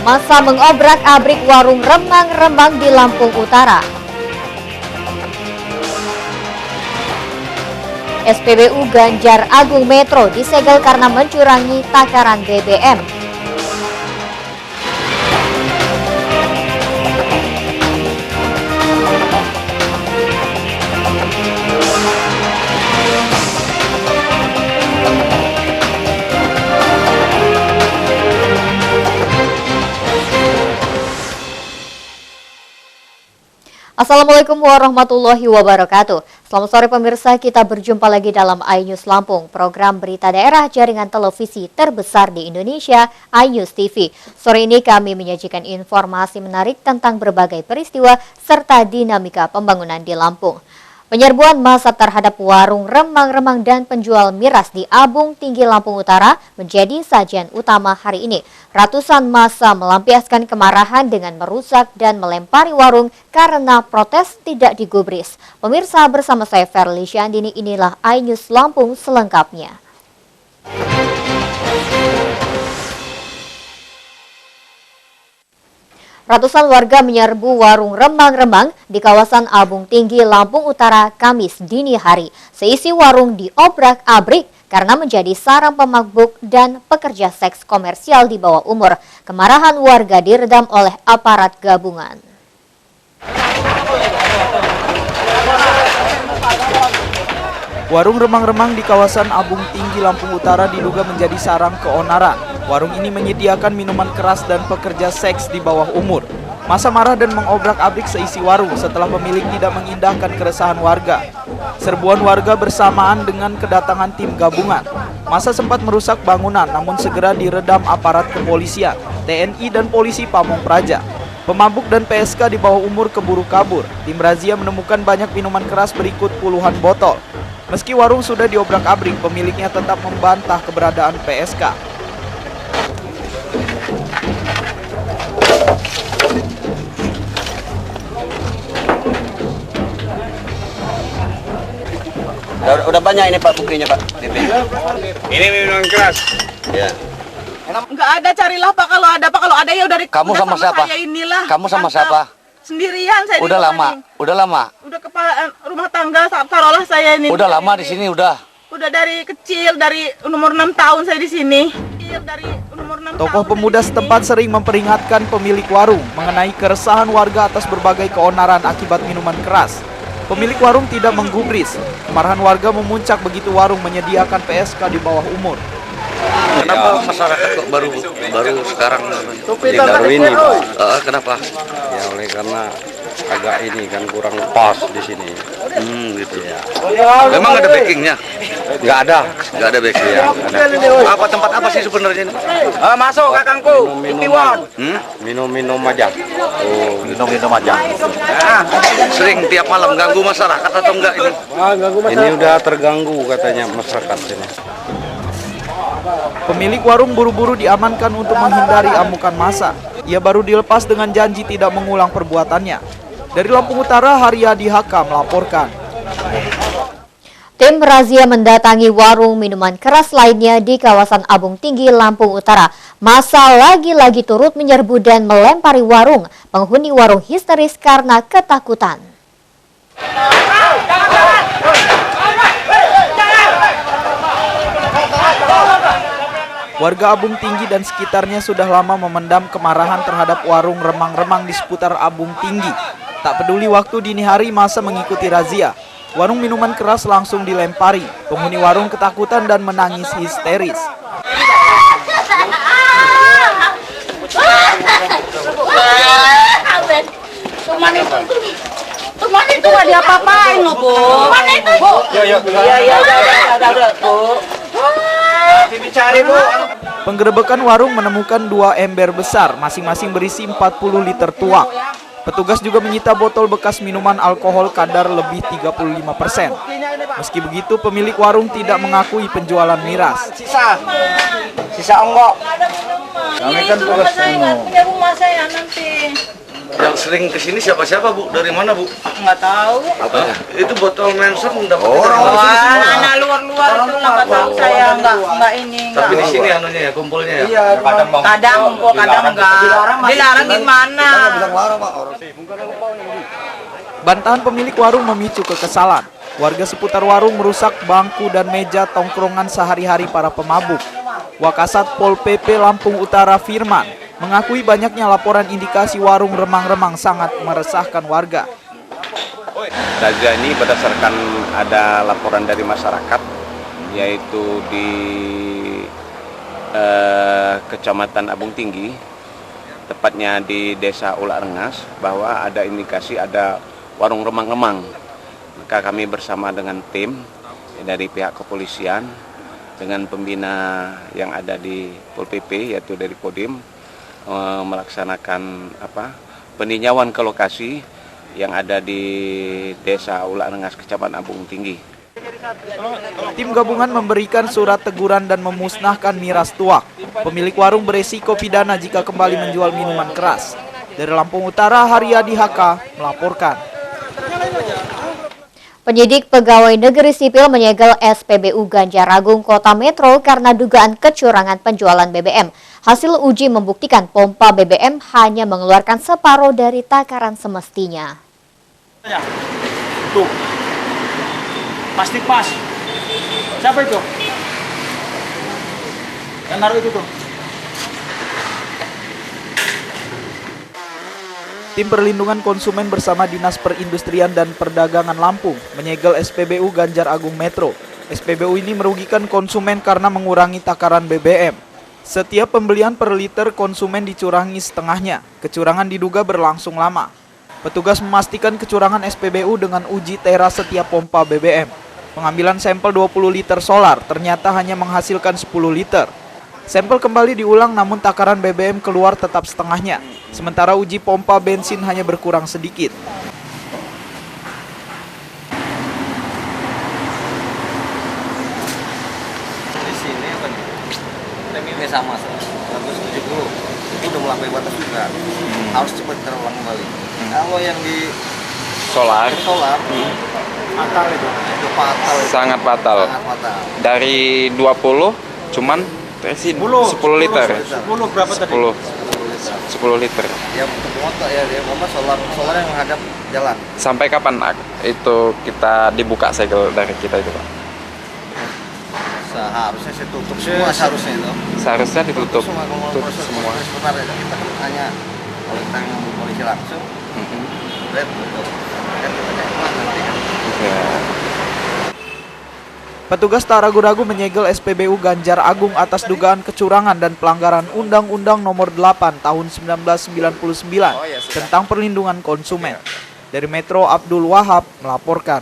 Massa mengobrak-abrik warung remang-remang di Lampung Utara. SPBU Ganjar Agung Metro disegel karena mencurangi takaran BBM. Assalamualaikum warahmatullahi wabarakatuh. Selamat sore pemirsa, kita berjumpa lagi dalam iNews Lampung, program berita daerah jaringan televisi terbesar di Indonesia, iNews TV. Sore ini kami menyajikan informasi menarik tentang berbagai peristiwa serta dinamika pembangunan di Lampung. Penyerbuan massa terhadap warung remang-remang dan penjual miras di Abung Tinggi Lampung Utara menjadi sajian utama hari ini. Ratusan massa melampiaskan kemarahan dengan merusak dan melempari warung karena protes tidak digubris. Pemirsa, bersama saya Ferly Syandini, inilah iNews Lampung selengkapnya. Ratusan warga menyerbu warung remang-remang di kawasan Abung Tinggi, Lampung Utara, Kamis dini hari. Seisi warung diobrak-abrik karena menjadi sarang pemabuk dan pekerja seks komersial di bawah umur. Kemarahan warga diredam oleh aparat gabungan. Warung remang-remang di kawasan Abung Tinggi, Lampung Utara diduga menjadi sarang keonaran. Warung ini menyediakan minuman keras dan pekerja seks di bawah umur. Massa marah dan mengobrak-abrik seisi warung setelah pemilik tidak mengindahkan keresahan warga. Serbuan warga bersamaan dengan kedatangan tim gabungan. Massa sempat merusak bangunan namun segera diredam aparat kepolisian, TNI dan polisi Pamong Praja. Pemabuk dan PSK di bawah umur keburu kabur. Tim razia menemukan banyak minuman keras berikut puluhan botol. Meski warung sudah diobrak-abrik, pemiliknya tetap membantah keberadaan PSK. Udah banyak ini Pak buktinya Pak. Ini minuman keras. Ya. Enggak ada, carilah Pak, kalau ada Pak, kalau ada ya udah. Kamu sama siapa? Saya inilah. Kamu sama siapa? Sendirian saya. Udah lama. Udah lama. Udah kepala rumah tangga, taruhlah saya ini. Udah lama di sini udah. Udah dari kecil, dari umur 6 tahun saya di sini. Tokoh pemuda setempat sering memperingatkan pemilik warung mengenai keresahan warga atas berbagai keonaran akibat minuman keras. Pemilik warung tidak menggubris. Kemarahan warga memuncak begitu warung menyediakan PSK di bawah umur. Kenapa masyarakat kok baru sekarang Baru ini, Pak. kenapa? Ya oleh karena agak ini kan kurang pas di sini. Gitu ya. Memang ada backingnya? Nggak ada. Nggak ada backing. Ya, Apa tempat apa sih sebenarnya ini? Masuk kakangku. Minum-minum. Minum-minum aja. Oh, minum aja. Sering tiap malam ganggu masyarakat atau enggak ini? Ini udah terganggu katanya masyarakat sini. Pemilik warung buru-buru diamankan untuk menghindari amukan massa. Ia baru dilepas dengan janji tidak mengulang perbuatannya. Dari Lampung Utara, Haryadi Haka melaporkan. Tim razia mendatangi warung minuman keras lainnya di kawasan Abung Tinggi, Lampung Utara. Massa lagi-lagi turut menyerbu dan melempari warung. Penghuni warung histeris karena ketakutan. Warga Abung Tinggi dan sekitarnya sudah lama memendam kemarahan terhadap warung remang-remang di seputar Abung Tinggi. Tak peduli waktu dini hari, massa mengikuti razia. Warung minuman keras langsung dilempari. Penghuni warung ketakutan dan menangis histeris. Teman itu nggak diapa-apain loh, Bu. Teman itu, Bu. Iya, udah, Bu. Dicari, Bu. Penggerebekan warung menemukan 2 ember besar, masing-masing berisi 40 liter tuak. Petugas juga menyita botol bekas minuman alkohol kadar lebih 35%. Meski begitu, pemilik warung tidak mengakui penjualan miras. Sisa enggak. Kami kan tugas punya rumah saya nanti. Yang sering kesini siapa-siapa Bu? Dari mana Bu? Nggak tahu. Hah? Itu botol menser dapat Anak luar-luar itu nggak tahu saya nggak ini. Tapi di sini anunya ya, kumpulnya ya? Iya, Kadang kumpul, kadang enggak. Dilarang gimana? Bantahan pemilik warung memicu kekesalan. Warga seputar warung merusak bangku dan meja tongkrongan sehari-hari para pemabuk. Wakasat Pol PP Lampung Utara Firman mengakui banyaknya laporan indikasi warung remang-remang sangat meresahkan warga. Razia ini berdasarkan ada laporan dari masyarakat, yaitu di Kecamatan Abung Tinggi, tepatnya di Desa Ulak Rengas, bahwa ada indikasi ada warung remang-remang. Maka kami bersama dengan tim dari pihak kepolisian, dengan pembina yang ada di Pol PP, yaitu dari Kodim, melaksanakan peninjauan ke lokasi yang ada di Desa Ulak Rengas, Kecamatan Abung Tinggi. Tim gabungan memberikan surat teguran dan memusnahkan miras tuak. Pemilik warung beresiko pidana jika kembali menjual minuman keras. Dari Lampung Utara, Haryadi HK melaporkan. Penyidik Pegawai Negeri Sipil menyegel SPBU Ganjaragung Kota Metro karena dugaan kecurangan penjualan BBM. Hasil uji membuktikan pompa BBM hanya mengeluarkan separuh dari takaran semestinya. Tuh, pasti pas. Siapa itu? Yang naruh itu tuh. Tim Perlindungan Konsumen bersama Dinas Perindustrian dan Perdagangan Lampung menyegel SPBU Ganjar Agung Metro. SPBU ini merugikan konsumen karena mengurangi takaran BBM. Setiap pembelian per liter konsumen dicurangi setengahnya. Kecurangan diduga berlangsung lama. Petugas memastikan kecurangan SPBU dengan uji teras setiap pompa BBM. Pengambilan sampel 20 liter solar ternyata hanya menghasilkan 10 liter. Sampel kembali diulang namun takaran BBM keluar tetap setengahnya. Sementara uji pompa bensin hanya berkurang sedikit. Di sini apa nih? Premiumnya sama 170. Itu udah melampaui batas juga. Harus cepat terulang kembali. Kalau yang di Solar fatal itu fatal. sangat fatal. Sangat fatal. Dari 20 cuman terisi 10 liter. 10 berapa tadi? 10 liter. Ya untuk motor ya, dia solar yang menghadap jalan. Sampai kapan itu kita dibuka segel dari kita itu, Pak? Seharusnya saya tutup semua seharusnya itu. Seharusnya ditutup. Tutup semua. Sebenarnya kita hanya kalau kita ngomong polisi langsung, red tutup. Kan kita kayak nanti kan. Ya. Petugas tak ragu-ragu menyegel SPBU Ganjar Agung atas dugaan kecurangan dan pelanggaran Undang-Undang Nomor 8 Tahun 1999 tentang perlindungan konsumen. Dari Metro, Abdul Wahab melaporkan.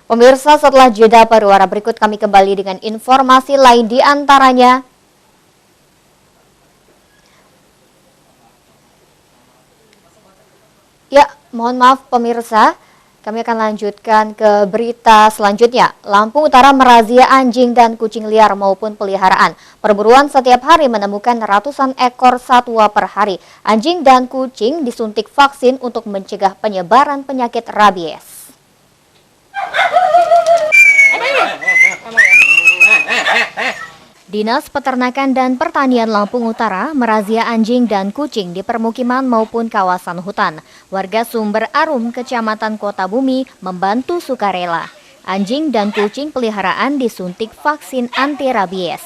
Pemirsa, setelah jeda pariwara berikut kami kembali dengan informasi lain di antaranya. Ya, mohon maaf pemirsa, kami akan lanjutkan ke berita selanjutnya. Lampung Utara merazia anjing dan kucing liar maupun peliharaan. Perburuan setiap hari menemukan ratusan ekor satwa per hari. Anjing dan kucing disuntik vaksin untuk mencegah penyebaran penyakit rabies. Dinas Peternakan dan Pertanian Lampung Utara merazia anjing dan kucing di permukiman maupun kawasan hutan. Warga Sumber Arum, Kecamatan Kota Bumi, membantu sukarela. Anjing dan kucing peliharaan disuntik vaksin anti rabies.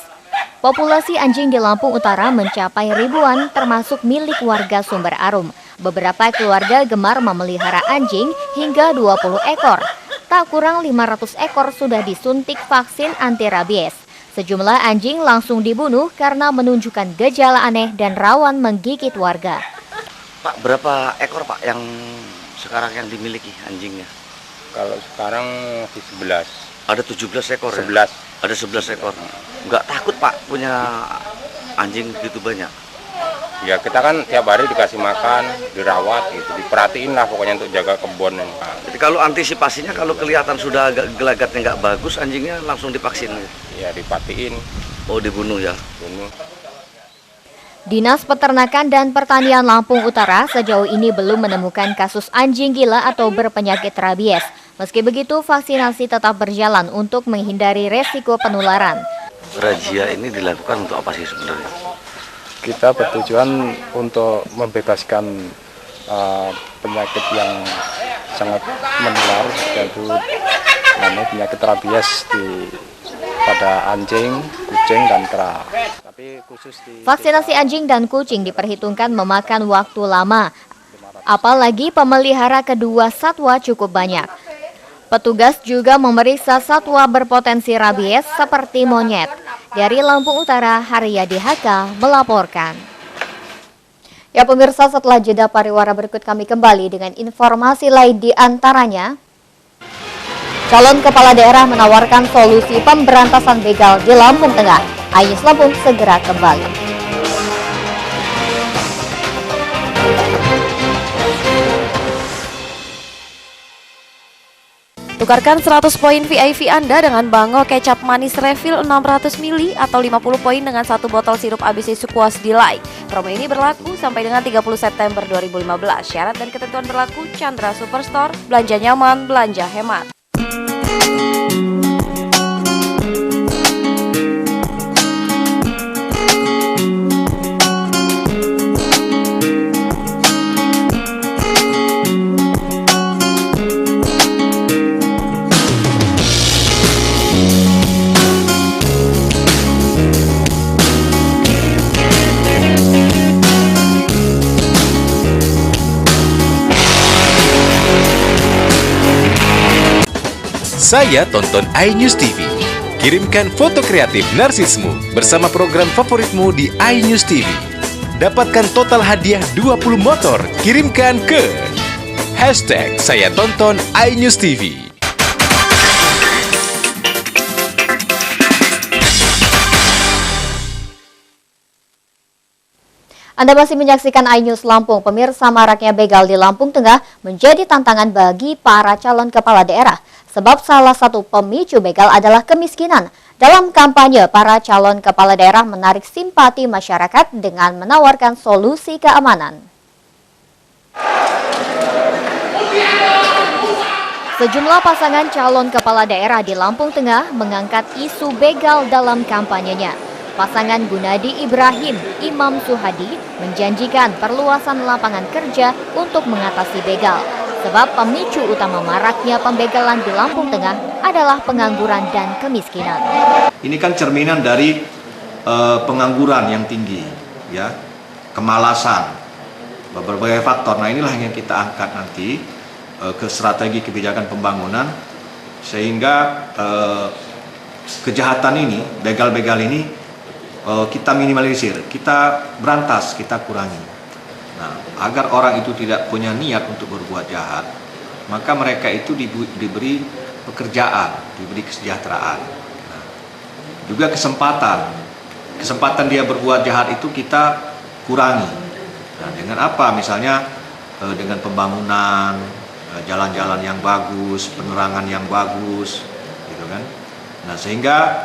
Populasi anjing di Lampung Utara mencapai ribuan, termasuk milik warga Sumber Arum. Beberapa keluarga gemar memelihara anjing hingga 20 ekor. Tak kurang 500 ekor sudah disuntik vaksin anti rabies. Sejumlah anjing langsung dibunuh karena menunjukkan gejala aneh dan rawan menggigit warga. Pak, berapa ekor Pak yang sekarang yang dimiliki anjingnya? Kalau sekarang masih 11. Ada 17 ekor 11. ya? Ada 11 ekor. Nggak takut Pak punya anjing gitu banyak? Ya kita kan tiap hari dikasih makan, dirawat gitu, diperhatiin lah pokoknya untuk jaga kebun. Jadi kalau antisipasinya kalau kelihatan sudah agak gelagatnya nggak bagus, anjingnya langsung divaksin. Ya dipatiin. Oh, dibunuh ya? Bunuh. Dinas Peternakan dan Pertanian Lampung Utara sejauh ini belum menemukan kasus anjing gila atau berpenyakit rabies. Meski begitu, vaksinasi tetap berjalan untuk menghindari resiko penularan. Razia ini dilakukan untuk apa sih sebenarnya? Kita bertujuan untuk membebaskan penyakit yang sangat menular, yaitu penyakit rabies pada anjing, kucing, dan kera. Tapi khusus vaksinasi anjing dan kucing diperhitungkan memakan waktu lama, apalagi pemelihara kedua satwa cukup banyak. Petugas juga memeriksa satwa berpotensi rabies seperti monyet. Dari Lampung Utara, Haryadi Haka melaporkan. Ya pemirsa, setelah jeda pariwara berikut kami kembali dengan informasi lain di antaranya. Calon kepala daerah menawarkan solusi pemberantasan begal di Lampung Tengah. Ayus Lampung segera kembali. Tukarkan 100 poin VIP Anda dengan Bango kecap manis refill 600 ml atau 50 poin dengan 1 botol sirup ABC Sukuas Delight. Promo ini berlaku sampai dengan 30 September 2015. Syarat dan ketentuan berlaku. Chandra Superstore, belanja nyaman, belanja hemat. Saya tonton iNews TV. Kirimkan foto kreatif narsismu bersama program favoritmu di iNews TV. Dapatkan total hadiah 20 motor. Kirimkan ke #SayaTonton iNews TV. Anda masih menyaksikan iNews Lampung. Pemirsa, maraknya begal di Lampung Tengah menjadi tantangan bagi para calon kepala daerah. Sebab salah satu pemicu begal adalah kemiskinan. Dalam kampanye, para calon kepala daerah menarik simpati masyarakat dengan menawarkan solusi keamanan. Sejumlah pasangan calon kepala daerah di Lampung Tengah mengangkat isu begal dalam kampanyenya. Pasangan Gunadi Ibrahim, Imam Suhadi menjanjikan perluasan lapangan kerja untuk mengatasi begal. Sebab pemicu utama maraknya pembegalan di Lampung Tengah adalah pengangguran dan kemiskinan. Ini kan cerminan dari pengangguran yang tinggi, ya, kemalasan, berbagai faktor. Nah, inilah yang kita angkat nanti ke strategi kebijakan pembangunan sehingga kejahatan ini, begal-begal ini kita minimalisir, kita berantas, kita kurangi. Nah, agar orang itu tidak punya niat untuk berbuat jahat, maka mereka itu diberi pekerjaan, diberi kesejahteraan. Nah, juga kesempatan dia berbuat jahat itu kita kurangi. Nah, dengan apa? Misalnya dengan pembangunan, jalan-jalan yang bagus, penerangan yang bagus, gitu kan. Nah, sehingga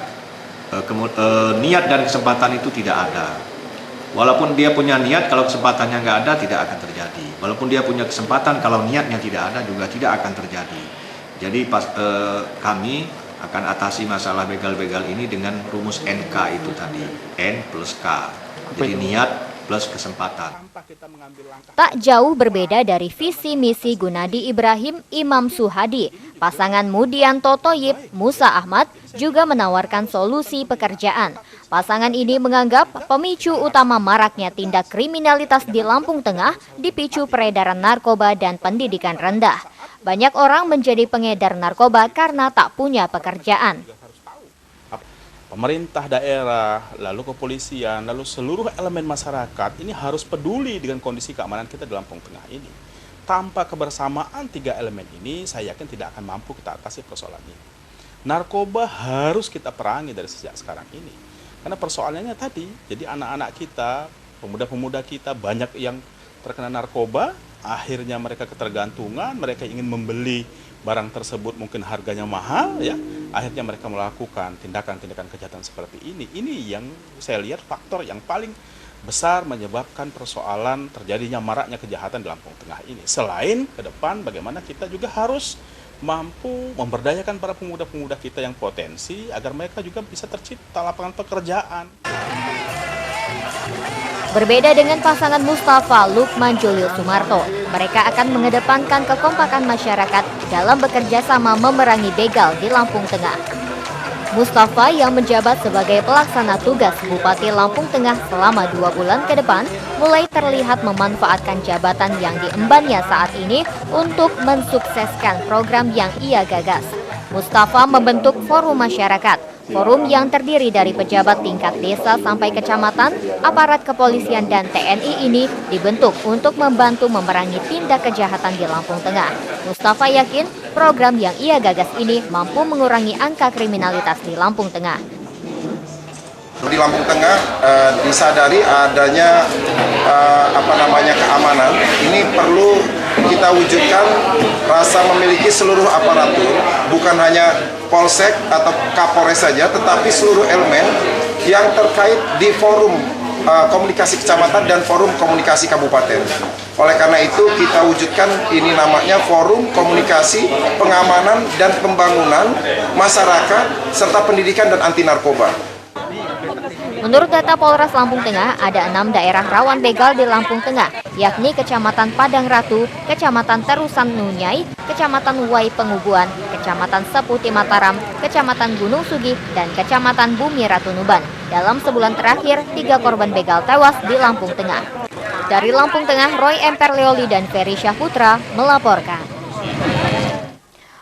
niat dan kesempatan itu tidak ada. Walaupun dia punya niat, kalau kesempatannya nggak ada, tidak akan terjadi. Walaupun dia punya kesempatan, kalau niatnya tidak ada, juga tidak akan terjadi. Jadi kami akan atasi masalah begal-begal ini dengan rumus NK itu tadi, N plus K. Jadi niat plus kesempatan. Tak jauh berbeda dari visi misi Gunadi Ibrahim, Imam Suhadi. Pasangan Mudianto Toyib, Musa Ahmad juga menawarkan solusi pekerjaan. Pasangan ini menganggap pemicu utama maraknya tindak kriminalitas di Lampung Tengah dipicu peredaran narkoba dan pendidikan rendah. Banyak orang menjadi pengedar narkoba karena tak punya pekerjaan. Pemerintah daerah, lalu kepolisian, lalu seluruh elemen masyarakat ini harus peduli dengan kondisi keamanan kita di Lampung Tengah ini. Tanpa kebersamaan tiga elemen ini, saya yakin tidak akan mampu kita atasi persoalan ini. Narkoba harus kita perangi dari sejak sekarang ini. Karena persoalannya tadi, jadi anak-anak kita Pemuda-pemuda kita banyak yang terkena narkoba, akhirnya mereka ketergantungan, mereka ingin membeli barang tersebut mungkin harganya mahal, ya, akhirnya mereka melakukan tindakan-tindakan kejahatan seperti ini. Ini yang saya lihat faktor yang paling besar menyebabkan persoalan terjadinya maraknya kejahatan di Lampung Tengah ini. Selain ke depan bagaimana kita juga harus mampu memberdayakan para pemuda-pemuda kita yang potensi agar mereka juga bisa tercipta lapangan pekerjaan. Berbeda dengan pasangan Mustafa Lukman Julius Sumarto, mereka akan mengedepankan kekompakan masyarakat dalam bekerja sama memerangi begal di Lampung Tengah. Mustafa yang menjabat sebagai pelaksana tugas Bupati Lampung Tengah selama 2 bulan ke depan mulai terlihat memanfaatkan jabatan yang diembannya saat ini untuk mensukseskan program yang ia gagas. Mustafa membentuk forum masyarakat. Forum yang terdiri dari pejabat tingkat desa sampai kecamatan, aparat kepolisian dan TNI ini dibentuk untuk membantu memerangi tindak kejahatan di Lampung Tengah. Mustafa yakin program yang ia gagas ini mampu mengurangi angka kriminalitas di Lampung Tengah. Di Lampung Tengah disadari adanya keamanan. Ini perlu kita wujudkan rasa memiliki seluruh aparatur, bukan hanya polsek atau kapolres saja, tetapi seluruh elemen yang terkait di forum komunikasi kecamatan dan forum komunikasi kabupaten. Oleh karena itu kita wujudkan ini namanya forum komunikasi pengamanan dan pembangunan masyarakat serta pendidikan dan anti narkoba. Menurut data Polres Lampung Tengah, ada 6 daerah rawan begal di Lampung Tengah, yakni Kecamatan Padang Ratu, Kecamatan Terusan Nunyai, Kecamatan Wai Pengubuan, Kecamatan Seputi Mataram, Kecamatan Gunung Sugi, dan Kecamatan Bumi Ratu Nuban. Dalam sebulan terakhir, 3 korban begal tewas di Lampung Tengah. Dari Lampung Tengah, Roy Emperleoli dan Ferry Syahputra melaporkan.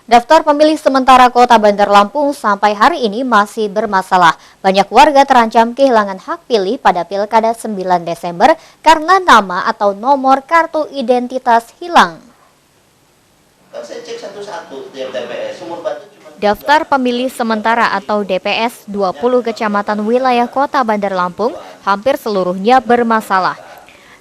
Daftar pemilih sementara Kota Bandar Lampung sampai hari ini masih bermasalah. Banyak warga terancam kehilangan hak pilih pada Pilkada 9 Desember karena nama atau nomor kartu identitas hilang. Saya cek satu-satu tiap TPS. Daftar pemilih sementara atau DPS 20 kecamatan wilayah Kota Bandar Lampung hampir seluruhnya bermasalah.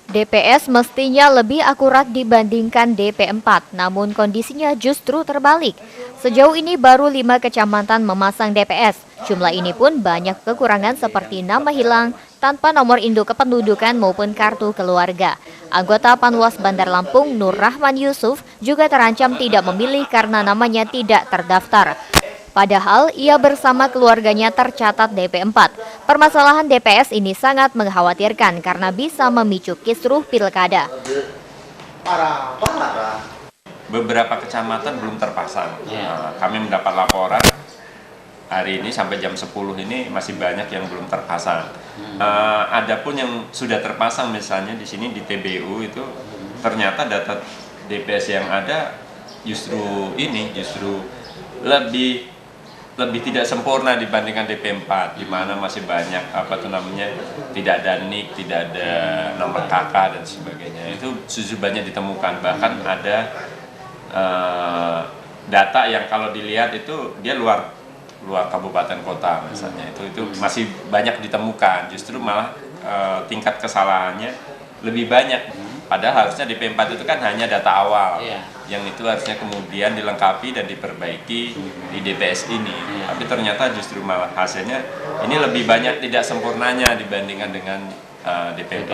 DPS mestinya lebih akurat dibandingkan DP4, namun kondisinya justru terbalik. Sejauh ini baru 5 kecamatan memasang DPS. Jumlah ini pun banyak kekurangan seperti nama hilang, tanpa nomor induk kependudukan maupun kartu keluarga. Anggota Panwas Bandar Lampung Nur Rahman Yusuf juga terancam tidak memilih karena namanya tidak terdaftar. Padahal ia bersama keluarganya tercatat DP4. Permasalahan DPS ini sangat mengkhawatirkan karena bisa memicu kisruh pilkada. Beberapa kecamatan belum terpasang. Kami mendapat laporan hari ini sampai jam 10 ini masih banyak yang belum terpasang. Adapun yang sudah terpasang misalnya di sini di TBU itu ternyata data DPS yang ada justru lebih tidak sempurna dibandingkan DP4, di mana masih banyak tidak ada NIK, tidak ada nomor KK dan sebagainya. Itu banyak ditemukan, bahkan ada data yang kalau dilihat itu dia luar kabupaten kota misalnya, itu masih banyak ditemukan. Justru malah tingkat kesalahannya lebih banyak. Padahal harusnya DP4 itu kan hanya data awal, yang itu harusnya kemudian dilengkapi dan diperbaiki di DPS ini. Tapi ternyata justru malah hasilnya ini lebih banyak tidak sempurnanya dibandingkan dengan DP4.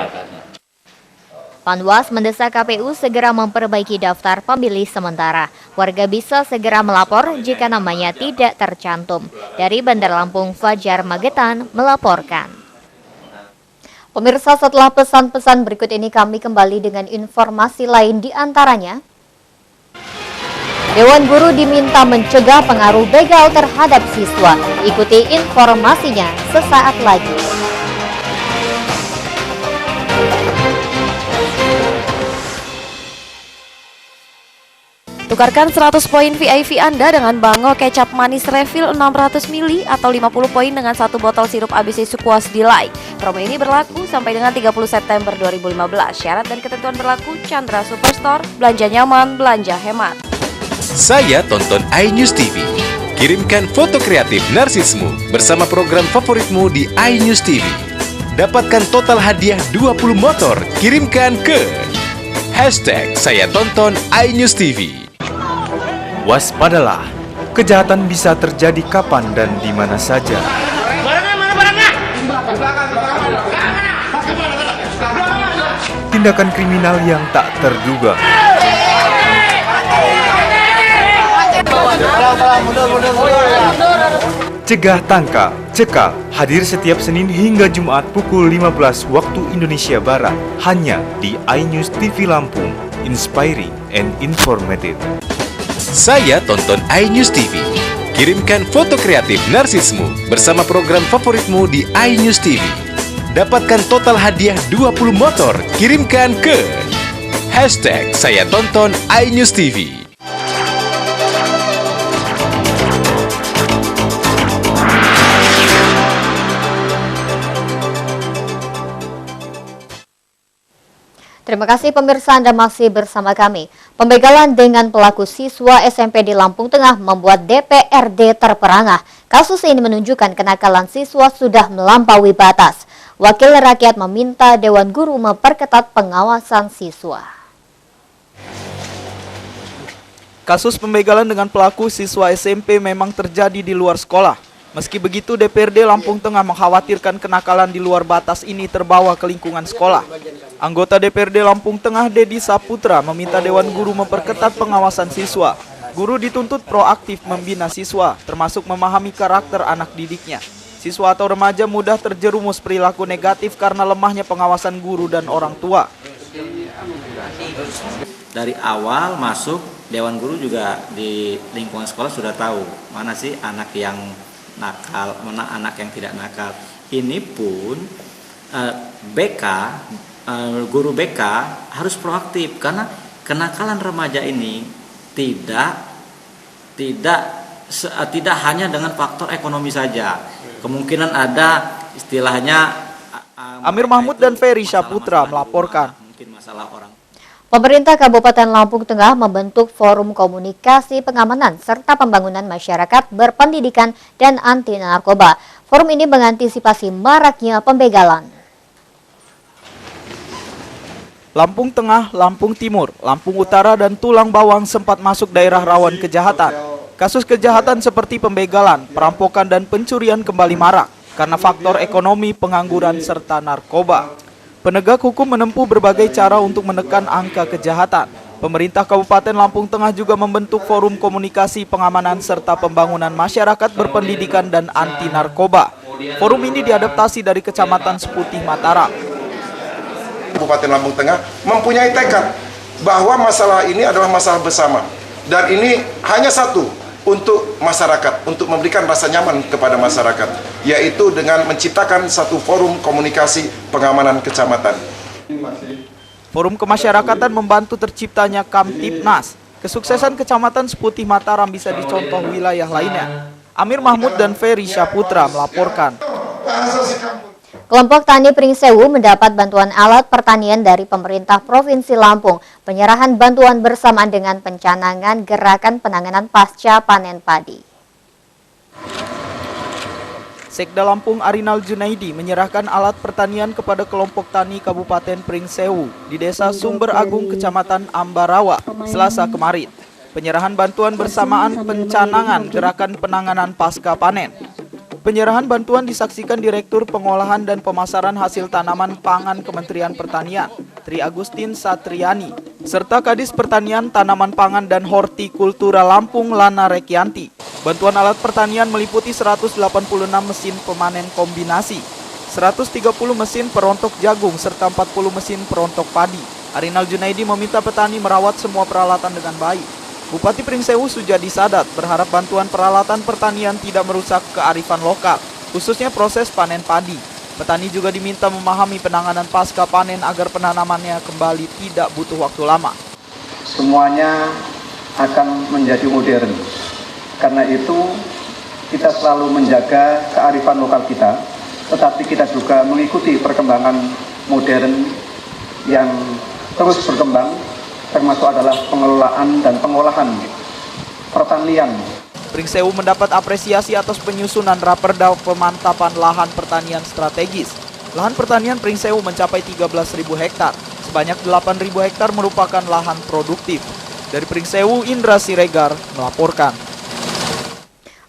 Panwas mendesak KPU segera memperbaiki daftar pemilih sementara. Warga bisa segera melapor jika namanya tidak tercantum. Dari Bandar Lampung, Fajar Magetan melaporkan. Pemirsa, setelah pesan-pesan berikut ini kami kembali dengan informasi lain, di antaranya Dewan Guru diminta mencegah pengaruh begal terhadap siswa. Ikuti informasinya sesaat lagi. Tukarkan 100 poin VIP Anda dengan Bango Kecap Manis Refill 600 ml atau 50 poin dengan 1 botol sirup ABC Sukuas Delay. Promo ini berlaku sampai dengan 30 September 2015. Syarat dan ketentuan berlaku. Chandra Superstore, belanja nyaman, belanja hemat. Saya tonton iNews TV. Kirimkan foto kreatif narsismu bersama program favoritmu di iNews TV. Dapatkan total hadiah 20 motor. Kirimkan ke #SayaTonton iNews TV. Waspadalah, kejahatan bisa terjadi kapan dan di mana saja. Tindakan kriminal yang tak terduga. Cegah, tangkap, cekal, hadir setiap Senin hingga Jumat pukul 15 waktu Indonesia Barat, hanya di iNews TV Lampung, inspiring and informative. Saya tonton iNews TV. Kirimkan foto kreatif narsismu bersama program favoritmu di iNews TV. Dapatkan total hadiah 20 motor. Kirimkan ke #SayaTonton iNews TV. Terima kasih pemirsa, Anda masih bersama kami. Pembegalan dengan pelaku siswa SMP di Lampung Tengah membuat DPRD terperangah. Kasus ini menunjukkan kenakalan siswa sudah melampaui batas. Wakil rakyat meminta Dewan Guru memperketat pengawasan siswa. Kasus pembegalan dengan pelaku siswa SMP memang terjadi di luar sekolah. Meski begitu, DPRD Lampung Tengah mengkhawatirkan kenakalan di luar batas ini terbawa ke lingkungan sekolah. Anggota DPRD Lampung Tengah, Dedi Saputra, meminta Dewan Guru memperketat pengawasan siswa. Guru dituntut proaktif membina siswa, termasuk memahami karakter anak didiknya. Siswa atau remaja mudah terjerumus perilaku negatif karena lemahnya pengawasan guru dan orang tua. Dari awal masuk, Dewan Guru juga di lingkungan sekolah sudah tahu mana sih anak yang nakal, mana anak yang tidak nakal. Ini pun guru BK harus proaktif karena kenakalan remaja ini tidak hanya dengan faktor ekonomi saja. Kemungkinan ada istilahnya Amir Mahmud dan Ferry Saputra melaporkan. Mungkin masalah orang. Pemerintah Kabupaten Lampung Tengah membentuk Forum Komunikasi Pengamanan serta Pembangunan Masyarakat Berpendidikan dan Anti Narkoba. Forum ini mengantisipasi maraknya pembegalan. Lampung Tengah, Lampung Timur, Lampung Utara, dan Tulang Bawang sempat masuk daerah rawan kejahatan. Kasus kejahatan seperti pembegalan, perampokan, dan pencurian kembali marak karena faktor ekonomi, pengangguran, serta narkoba. Penegak hukum menempuh berbagai cara untuk menekan angka kejahatan. Pemerintah Kabupaten Lampung Tengah juga membentuk Forum Komunikasi Pengamanan serta Pembangunan Masyarakat Berpendidikan dan Anti Narkoba. Forum ini diadaptasi dari Kecamatan Seputih Mataram. Kabupaten Lampung Tengah mempunyai tekad bahwa masalah ini adalah masalah bersama. Dan ini hanya satu, untuk masyarakat, untuk memberikan rasa nyaman kepada masyarakat, yaitu dengan menciptakan satu forum komunikasi pengamanan kecamatan. Forum kemasyarakatan membantu terciptanya Kamtipnas. Kesuksesan Kecamatan Seputih Mataram bisa dicontoh wilayah lainnya. Amir Mahmud dan Ferry Saputra melaporkan. Kelompok Tani Pringsewu mendapat bantuan alat pertanian dari pemerintah Provinsi Lampung. Penyerahan bantuan bersamaan dengan pencanangan gerakan penanganan pasca panen padi. Sekda Lampung Arinal Junaidi menyerahkan alat pertanian kepada kelompok tani Kabupaten Pringsewu di Desa Sumber Agung, Kecamatan Ambarawa, Selasa kemarin. Penyerahan bantuan bersamaan pencanangan gerakan penanganan pasca panen. Penyerahan bantuan disaksikan Direktur Pengolahan dan Pemasaran Hasil Tanaman Pangan Kementerian Pertanian, Tri Agustin Satriani, serta Kadis Pertanian, Tanaman Pangan dan Hortikultura Lampung, Lana Rekianti. Bantuan alat pertanian meliputi 186 mesin pemanen kombinasi, 130 mesin perontok jagung, serta 40 mesin perontok padi. Arinal Junaidi meminta petani merawat semua peralatan dengan baik. Bupati Pringsewu Sujadi Sadat berharap bantuan peralatan pertanian tidak merusak kearifan lokal, khususnya proses panen padi. Petani juga diminta memahami penanganan pasca panen agar penanamannya kembali tidak butuh waktu lama. Semuanya akan menjadi modern. Karena itu kita selalu menjaga kearifan lokal kita, tetapi kita juga mengikuti perkembangan modern yang terus berkembang, termasuk adalah pengelolaan dan pengolahan pertanian. Pringsewu mendapat apresiasi atas penyusunan Raperda Pemantapan Lahan Pertanian Strategis. Lahan pertanian Pringsewu mencapai 13.000 hektar. Sebanyak 8.000 hektar merupakan lahan produktif. Dari Pringsewu, Indra Siregar melaporkan.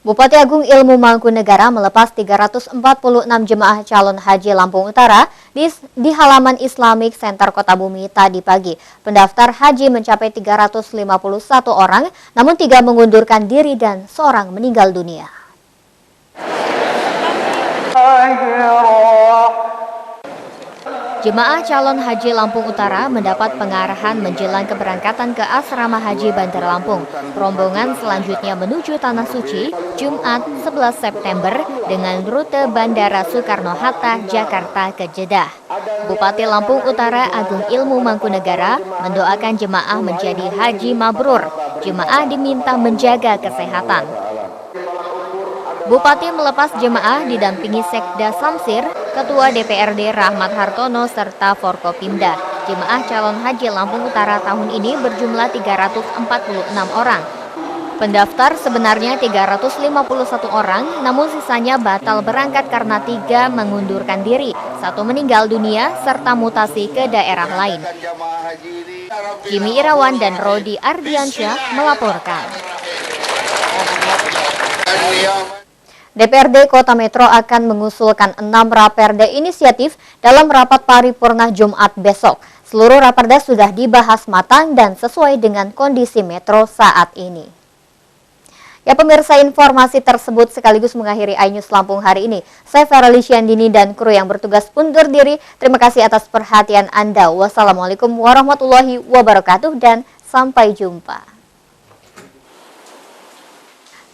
Bupati Agung Ilmu Mangkunegara melepas 346 jemaah calon haji Lampung Utara di halaman Islamic Center Kota Bumi tadi pagi. Pendaftar haji mencapai 351 orang, namun 3 mengundurkan diri dan seorang meninggal dunia. Jemaah calon haji Lampung Utara mendapat pengarahan menjelang keberangkatan ke Asrama Haji Bandar Lampung. Rombongan selanjutnya menuju Tanah Suci Jumat 11 September dengan rute Bandara Soekarno-Hatta, Jakarta ke Jeddah. Bupati Lampung Utara Agung Ilmu Mangkunegara mendoakan jemaah menjadi haji mabrur. Jemaah diminta menjaga kesehatan. Bupati melepas jemaah didampingi Sekda Samsir, Ketua DPRD Rahmat Hartono, serta Forkopimda. Jemaah calon haji Lampung Utara tahun ini berjumlah 346 orang. Pendaftar sebenarnya 351 orang, namun sisanya batal berangkat karena 3 mengundurkan diri, 1 meninggal dunia, serta mutasi ke daerah lain. Jimmy Irawan dan Rodi Ardiansyah melaporkan. DPRD Kota Metro akan mengusulkan 6 raperda inisiatif dalam rapat paripurna Jumat besok. Seluruh raperda sudah dibahas matang dan sesuai dengan kondisi Metro saat ini. Ya pemirsa, informasi tersebut sekaligus mengakhiri iNews Lampung hari ini. Saya Farali Syandini dan kru yang bertugas undur diri. Terima kasih atas perhatian Anda. Wassalamualaikum warahmatullahi wabarakatuh dan sampai jumpa.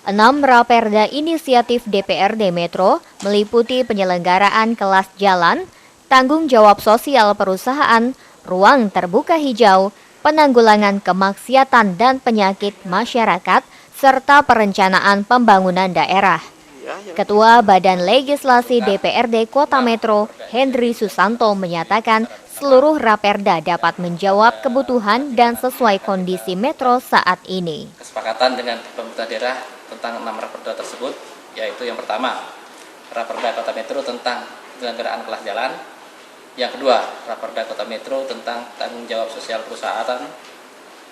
6 raperda inisiatif DPRD Metro meliputi penyelenggaraan kelas jalan, tanggung jawab sosial perusahaan, ruang terbuka hijau, penanggulangan kemaksiatan dan penyakit masyarakat, serta perencanaan pembangunan daerah. Ketua Badan Legislasi DPRD Kota Metro, Henry Susanto, menyatakan seluruh raperda dapat menjawab kebutuhan dan sesuai kondisi Metro saat ini. Kesepakatan dengan pemerintah daerah tentang 6 raperda tersebut, yaitu yang pertama, raperda Kota Metro tentang penyelenggaraan kelas jalan. Yang kedua, raperda Kota Metro tentang tanggung jawab sosial perusahaan.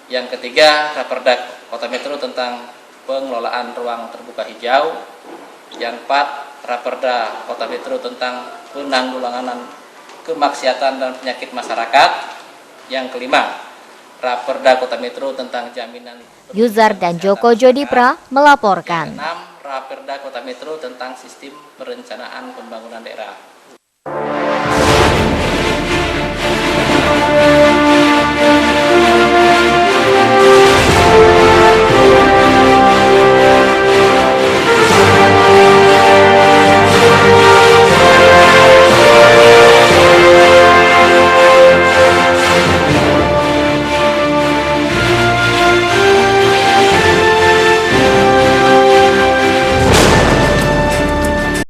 Yang ketiga, raperda Kota Metro tentang pengelolaan ruang terbuka hijau. Yang keempat, raperda Kota Metro tentang penanggulangan kemaksiatan dan penyakit masyarakat. Yang kelima, raperda Kota Metro tentang jaminan. Yuzar dan Joko Jodipra melaporkan. 6. Raperda Kota Metro tentang sistem perencanaan pembangunan daerah.